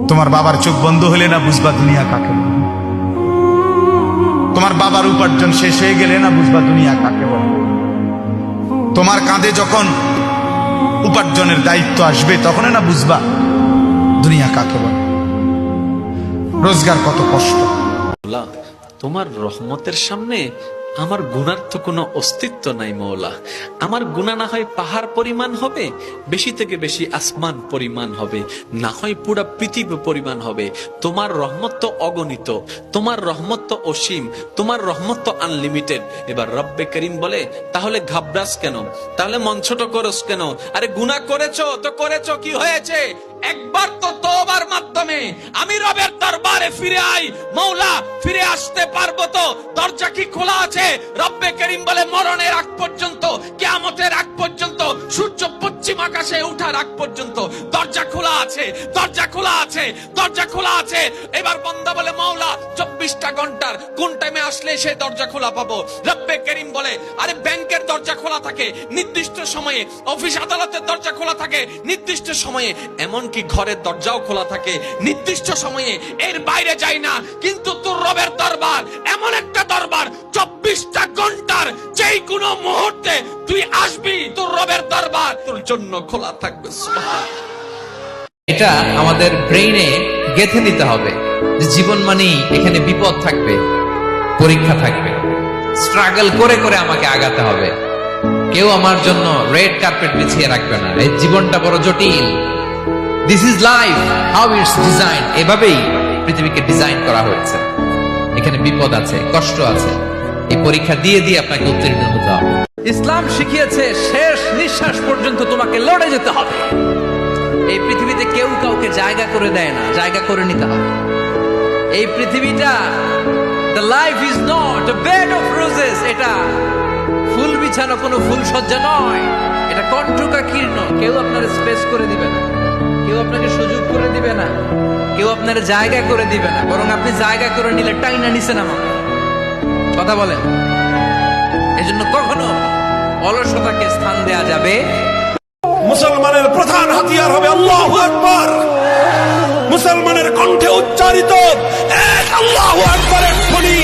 তোমার বাবার চোখ বন্ধ হলে না বুঝবা দুনিয়া কাকে বলে। তোমার বাবার উপার্জন শেষ হয়ে গেলে না বুঝবা দুনিয়া কাকে বলে। তোমার কাঁধে যখন উপার্জনের দায়িত্ব আসবে তখন না বুঝবা দুনিয়া কাকে বলে, রোজগার কত কষ্ট। তোমার রহমতের সামনে আমার গুনার তো কোনো অস্তিত্ব নাই মওলা। আমার গুনাহ না হয় পাহাড় পরিমাণ হবে, বেশি থেকে বেশি আসমান পরিমাণ হবে, না হয় পুরা পৃথিবী পরিমাণ হবে। তোমার রহমত তো অগণিত, তোমার রহমত তো অসীম, তোমার রহমত তো আনলিমিটেড। এবার রব্বে করিম বলে, তাহলে ঘাবড়াস কেন, তাহলে মন ছোট করস কেন? আরে গুনাহ করেছো তো করেছো, কি হয়েছে? একবার তো তওবার মাধ্যমে আমি রবের দরবারে ফিরে আই। মওলা ফিরে আসতে পারবো তো? দরজা কি খোলা আছে? রব্বে করিম বলে, মরণের আগ পর্যন্ত, কিয়ামতের আগ পর্যন্ত, সূর্য পশ্চিম আকাশে ওঠার আগ পর্যন্ত দরজা খোলা আছে, দরজা খোলা আছে, দরজা খোলা আছে। এবার বান্দা বলে, মওলা 24টা ঘন্টার কোন টাইমে আসলে সেই দরজা খোলা পাবো? রব্বে করিম বলে, আরে ব্যাংকের দরজা খোলা থাকে নির্দিষ্ট সময়ে, অফিস আদালতের দরজা খোলা থাকে নির্দিষ্ট সময়ে, এমনকি ঘরের দরজাও খোলা থাকে নির্দিষ্ট সময়ে, এর বাইরে যাই না। কিন্তু তোর রবের দরবার এমন একটা দরবার, 24টা ঘন্টার যেই কোনো মুহূর্তে তুই আসবি, তোর রবের দরবার তোর জন্য খোলা থাকবে। এটা আমাদের ব্রেইনে গেঁথে নিতে হবে যে জীবন মানেই এখানে বিপদ থাকবে, পরীক্ষা থাকবে, স্ট্রাগল করে করে আমাকে আগাতে হবে। কেউ আমার জন্য রেড কার্পেট বিছিয়ে রাখবে না। এই জীবনটা বড় জটিল। This is life, how it's design. এভাবেই পৃথিবীকে ডিজাইন করা হয়েছে। এখানে বিপদ আছে, কষ্ট আছে। এই পরীক্ষা দিয়ে দিয়ে আপনাকে উত্তীর্ণ হতে হবে। ইসলাম শিখিয়েছে শেষ নিঃশ্বাস পর্যন্ত তোমাকে লড়ে যেতে হবে। এই পৃথিবীতে কেউ কাউকে জায়গা করে দেয় না, জায়গা করে নিতে হবে। এই পৃথিবীটা, the life is not a bed of roses, এটা ফুল বিছানো কোনো ফুল সজ্জা নয়, এটা কণ্ঠকাকীর্ণ। কেউ আপনার স্পেস করে দিবে না, কেউ আপনাকে সুযোগ করে দিবে না, কেউ আপনার জায়গা করে দিবে না, বরং আপনি জায়গা করে নিলে টাইনা নিছেন আমাকে। কথা বলেন। এজন্য কখনো অলসতাকে স্থান দেয়া যাবে। মুসলমানের প্রধান হাতিয়ার হবে আল্লাহু আকবার। মুসলমানের কণ্ঠে উচ্চারিত এক আল্লাহু আকবারের ধ্বনি